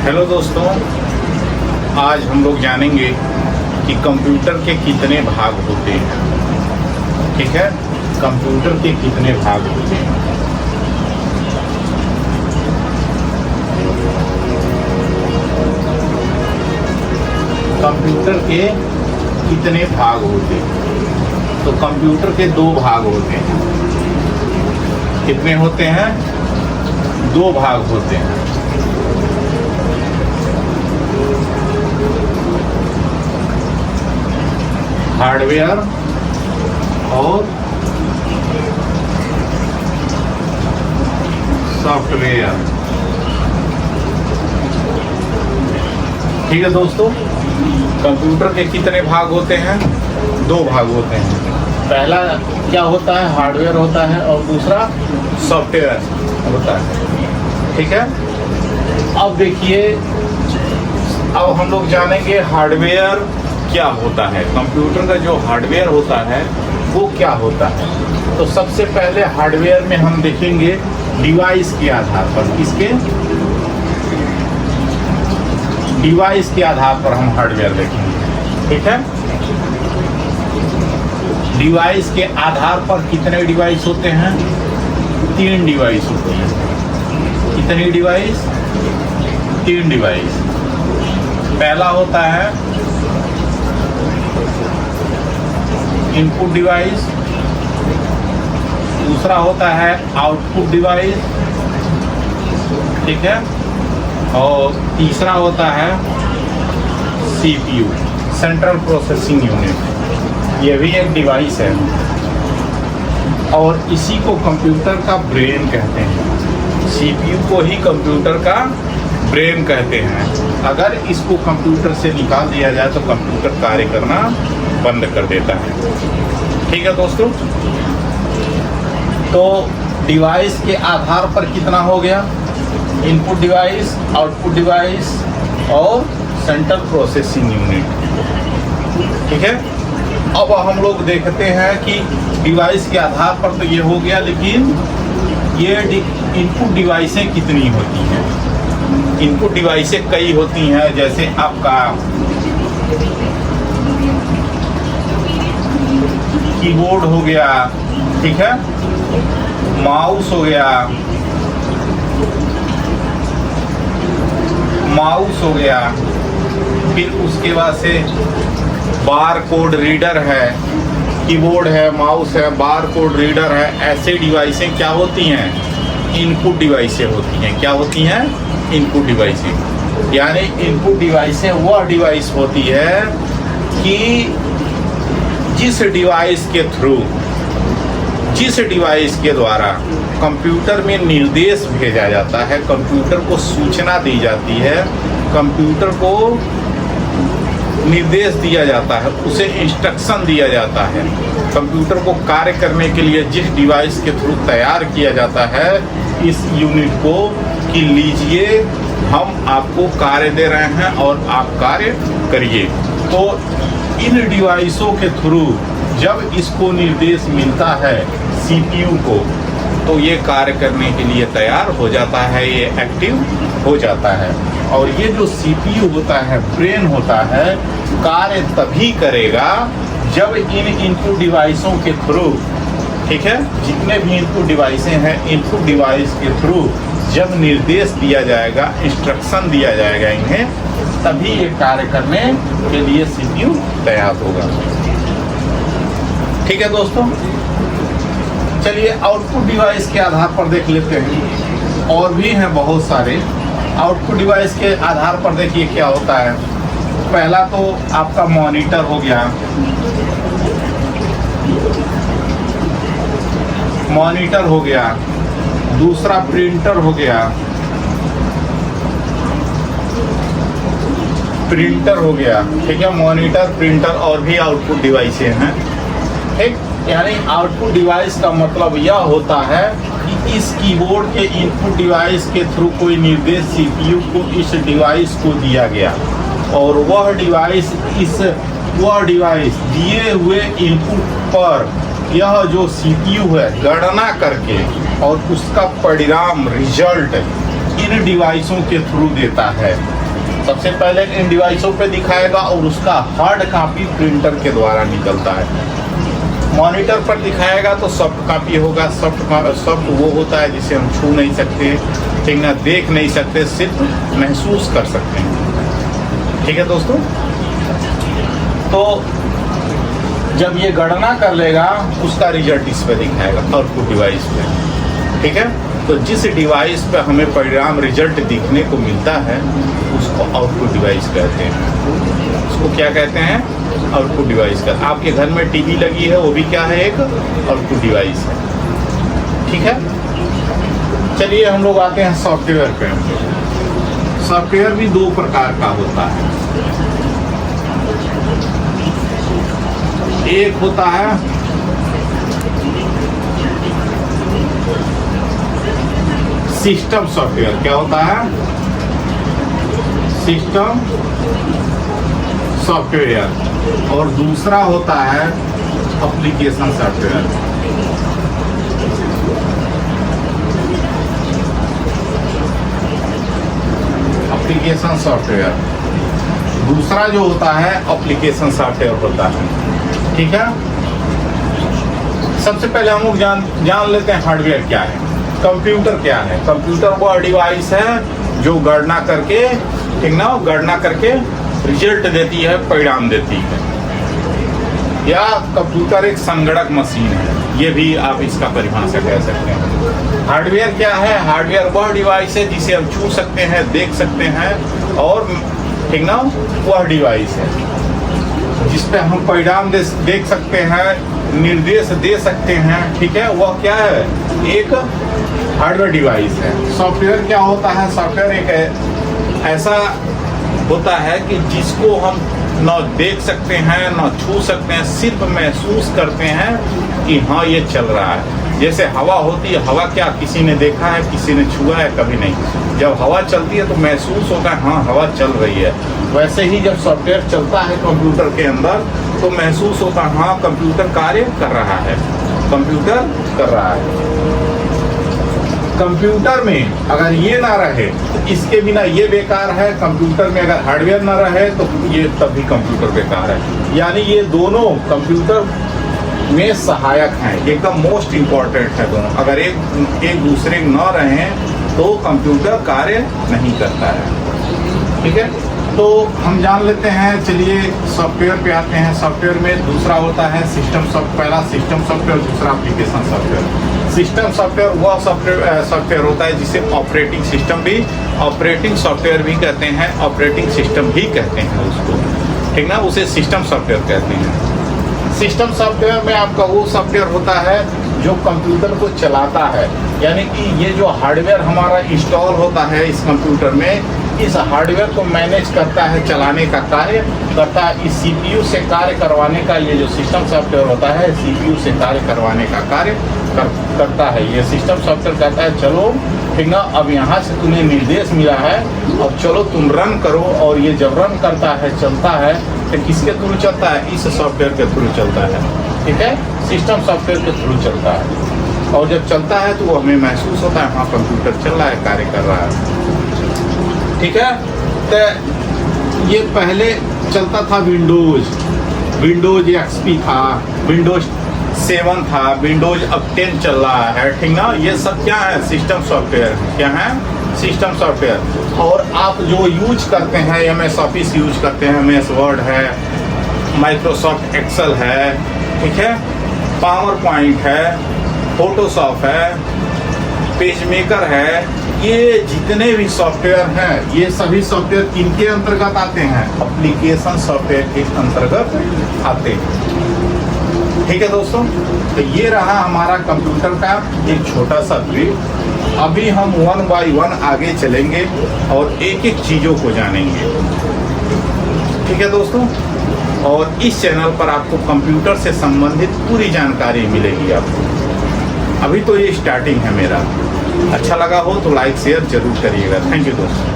Hello दोस्तों, आज हम लोग जानेंगे कि कंप्यूटर के कितने भाग होते हैं। ठीक है, कंप्यूटर के कितने भाग होते हैं। कंप्यूटर के कितने भाग होते हैं। तो कंप्यूटर के दो भाग होते हैं। कितने होते हैं? दो भाग होते हैं। हार्डवेयर और सॉफ्टवेयर। ठीक है दोस्तों, कंप्यूटर के कितने भाग होते हैं? दो भाग होते हैं। पहला क्या होता है? हार्डवेयर होता है और दूसरा सॉफ्टवेयर होता है। ठीक है, अब देखिए, अब हम लोग जानेंगे हार्डवेयर क्या होता है। कंप्यूटर का जो हार्डवेयर होता है वो क्या होता है। तो सबसे पहले हार्डवेयर में हम देखेंगे डिवाइस के आधार पर। किसके? डिवाइस के आधार पर हम हार्डवेयर देखेंगे। ठीक है, डिवाइस के आधार पर कितने डिवाइस होते हैं? 3 डिवाइस होते हैं। कितनी डिवाइस? 3 डिवाइस। पहला होता है इनपुट डिवाइस, दूसरा होता है आउटपुट डिवाइस, ठीक है, और तीसरा होता है सीपीयू, सेंट्रल प्रोसेसिंग यूनिट। ये भी एक डिवाइस है और इसी को कंप्यूटर का ब्रेन कहते हैं। सीपीयू को ही कंप्यूटर का ब्रेन कहते हैं। अगर इसको कंप्यूटर से निकाल दिया जाए तो कंप्यूटर कार्य करना बंद कर देता है। ठीक है दोस्तों, तो डिवाइस के आधार पर कितना हो गया? इनपुट डिवाइस, आउटपुट डिवाइस और सेंट्रल प्रोसेसिंग यूनिट। ठीक है, अब हम लोग देखते हैं कि डिवाइस के आधार पर तो ये हो गया, लेकिन ये इनपुट डिवाइसें कितनी होती हैं। इनपुट डिवाइसें कई होती हैं, जैसे आपका कीबोर्ड हो गया, ठीक है, माउस हो गया, फिर उसके बाद से बार कोड रीडर है, कीबोर्ड है, माउस है, बार कोड रीडर है। ऐसे डिवाइसें क्या होती हैं? इनपुट डिवाइसें होती हैं। क्या होती हैं? इनपुट डिवाइसें। यानी इनपुट डिवाइसें वह डिवाइस होती है कि जिस डिवाइस के द्वारा कंप्यूटर में निर्देश भेजा जाता है, कंप्यूटर को सूचना दी जाती है, कंप्यूटर को निर्देश दिया जाता है, उसे इंस्ट्रक्शन दिया जाता है। कंप्यूटर को कार्य करने के लिए जिस डिवाइस के थ्रू तैयार किया जाता है इस यूनिट को, कि लीजिए हम आपको कार्य दे रहे हैं और आप कार्य करिए। तो इन डिवाइसों के थ्रू जब इसको निर्देश मिलता है सीपीयू को, तो ये कार्य करने के लिए तैयार हो जाता है, ये एक्टिव हो जाता है। और ये जो सीपीयू होता है, ब्रेन होता है, कार्य तभी करेगा जब इन इनपुट डिवाइसों के थ्रू, ठीक है, जितने भी इनपुट डिवाइसें हैं, इनपुट डिवाइस के थ्रू जब निर्देश दिया जाएगा, इंस्ट्रक्शन दिया जाएगा इन्हें, तभी ये कार्य करने के लिए सीपीयू तैयार होगा। ठीक है दोस्तों, चलिए आउटपुट डिवाइस के आधार पर देख लेते हैं। और भी हैं बहुत सारे। आउटपुट डिवाइस के आधार पर देखिए क्या होता है। पहला तो आपका मॉनिटर हो गया, दूसरा प्रिंटर हो गया, ठीक है, मॉनिटर, प्रिंटर और भी आउटपुट डिवाइसें हैं। ठीक, यानी आउटपुट डिवाइस का मतलब यह होता है कि इस कीबोर्ड के इनपुट डिवाइस के थ्रू कोई निर्देश सीपीयू को इस डिवाइस को दिया गया और वह डिवाइस दिए हुए इनपुट पर यह जो सीपीयू है गणना करके और उसका परिणाम रिजल्ट इन डिवाइसों के थ्रू देता है। सबसे पहले इन डिवाइसों पे दिखाएगा और उसका हार्ड कॉपी प्रिंटर के द्वारा निकलता है। मॉनिटर पर दिखाएगा तो सॉफ्ट कॉपी होगा। सॉफ्ट वो होता है जिसे हम छू नहीं सकते, ठीक ना, देख नहीं सकते, सिर्फ महसूस कर सकते हैं। ठीक है दोस्तों, तो जब ये गणना कर लेगा उसका रिजल्ट इस पे दिखाएगा आउटपुट डिवाइस पे। ठीक है, तो जिस डिवाइस पे हमें परिणाम रिजल्ट दिखने को मिलता है उसको आउटपुट डिवाइस कहते हैं। उसको क्या कहते हैं? आउटपुट डिवाइस का। आपके घर में टीवी लगी है, वो भी क्या है? एक आउटपुट डिवाइस है। ठीक है, चलिए हम लोग आते हैं सॉफ्टवेयर पे। सॉफ्टवेयर भी दो प्रकार का होता है। एक होता है सिस्टम सॉफ्टवेयर। क्या होता है? System software. और दूसरा होता है एप्लीकेशन सॉफ्टवेयर। एप्लीकेशन सॉफ्टवेयर दूसरा जो होता है एप्लीकेशन सॉफ्टवेयर होता है। ठीक है, सबसे पहले हम लोग जान लेते हैं हार्डवेयर क्या है, कंप्यूटर क्या है। कंप्यूटर वो डिवाइस है जो गणना करके, ठीक ना, गणना करके रिजल्ट देती है, परिणाम देती है। या कंप्यूटर एक संगणक मशीन है, ये भी आप इसका परिभाषा कह सकते हैं। हार्डवेयर क्या है? हार्डवेयर वह डिवाइस है जिसे हम छू सकते हैं, देख सकते हैं, और ठीक ना, वह डिवाइस है जिस पे हम परिणाम देख सकते हैं, निर्देश दे सकते हैं। ठीक है, वह क्या है? एक हार्डवेयर डिवाइस है। सॉफ्टवेयर क्या होता है? सॉफ्टवेयर एक ऐसा होता है कि जिसको हम न देख सकते हैं, न छू सकते हैं, सिर्फ महसूस करते हैं कि हाँ ये चल रहा है। जैसे हवा होती है, हवा क्या किसी ने देखा है, किसी ने छुआ है? कभी नहीं। जब हवा चलती है तो महसूस होता है हाँ हवा चल रही है। वैसे ही जब सॉफ्टवेयर चलता है कंप्यूटर के अंदर तो महसूस होता है हाँ कंप्यूटर कार्य कर रहा है, कंप्यूटर कर रहा है। कंप्यूटर में अगर ये ना रहे तो इसके बिना ये बेकार है। कंप्यूटर में अगर हार्डवेयर ना रहे तो ये तब भी कंप्यूटर बेकार है। यानी ये दोनों कंप्यूटर में सहायक हैं, एकदम मोस्ट इम्पॉर्टेंट है दोनों। अगर एक दूसरे न रहें तो कंप्यूटर कार्य नहीं करता है। ठीक है, तो हम जान लेते हैं। चलिए सॉफ्टवेयर पे आते हैं। सॉफ्टवेयर में दूसरा होता है सिस्टम सॉफ्टवेयर। पहला सिस्टम सॉफ्टवेयर, दूसरा एप्लीकेशन सॉफ्टवेयर। सिस्टम सॉफ्टवेयर वह सॉफ्टवेयर होता है जिसे ऑपरेटिंग सिस्टम भी, ऑपरेटिंग सॉफ्टवेयर भी कहते हैं, ऑपरेटिंग सिस्टम भी कहते हैं उसको। ठीक ना, उसे सिस्टम सॉफ्टवेयर कहते हैं। सिस्टम सॉफ्टवेयर में आपका वो सॉफ्टवेयर होता है जो कंप्यूटर को चलाता है। यानी कि ये जो हार्डवेयर हमारा इंस्टॉल होता है इस कंप्यूटर में, इस हार्डवेयर को मैनेज करता है, चलाने का कार्य करता है। इस सीपीयू से कार्य करवाने का ये जो सिस्टम सॉफ्टवेयर होता है, सीपीयू से कार्य करवाने का कार्य करता है। ये सिस्टम सॉफ्टवेयर कहता है चलो ठीक ना, अब यहाँ से तुम्हें निर्देश मिला है, अब चलो तुम रन करो। और ये जब रन करता है, चलता है, तो किसके थ्रू चलता है? इस सॉफ्टवेयर के थ्रू चलता है। ठीक है, सिस्टम सॉफ्टवेयर के थ्रू चलता है। और जब चलता है तो वो हमें महसूस होता है हाँ कंप्यूटर चल रहा है, कार्य कर रहा है। ठीक है, तो ये पहले चलता था विंडोज एक्सपी था, विंडोज 7 था, विंडोज अब 10 चल रहा है। ठीक ना, ये सब क्या है? System software. क्या है? System software. और आप जो यूज करते हैं, MS ऑफिस यूज करते हैं, MS वर्ड है, माइक्रोसॉफ्ट एक्सेल है, ठीक है, पावर पॉइंट है, फोटोशॉप है, पेज मेकर है, ये जितने भी सॉफ्टवेयर हैं ये सभी सॉफ्टवेयर किनके अंतर्गत आते हैं? एप्लीकेशन सॉफ्टवेयर के अंतर्गत आते हैं। ठीक है दोस्तों, तो ये रहा हमारा कंप्यूटर का एक छोटा सा ब्रीफ। अभी हम 1 बाय 1 आगे चलेंगे और एक एक चीज़ों को जानेंगे। ठीक है दोस्तों, और इस चैनल पर आपको कंप्यूटर से संबंधित पूरी जानकारी मिलेगी आपको। अभी तो ये स्टार्टिंग है मेरा। अच्छा लगा हो तो लाइक शेयर जरूर करिएगा। थैंक यू दोस्तों।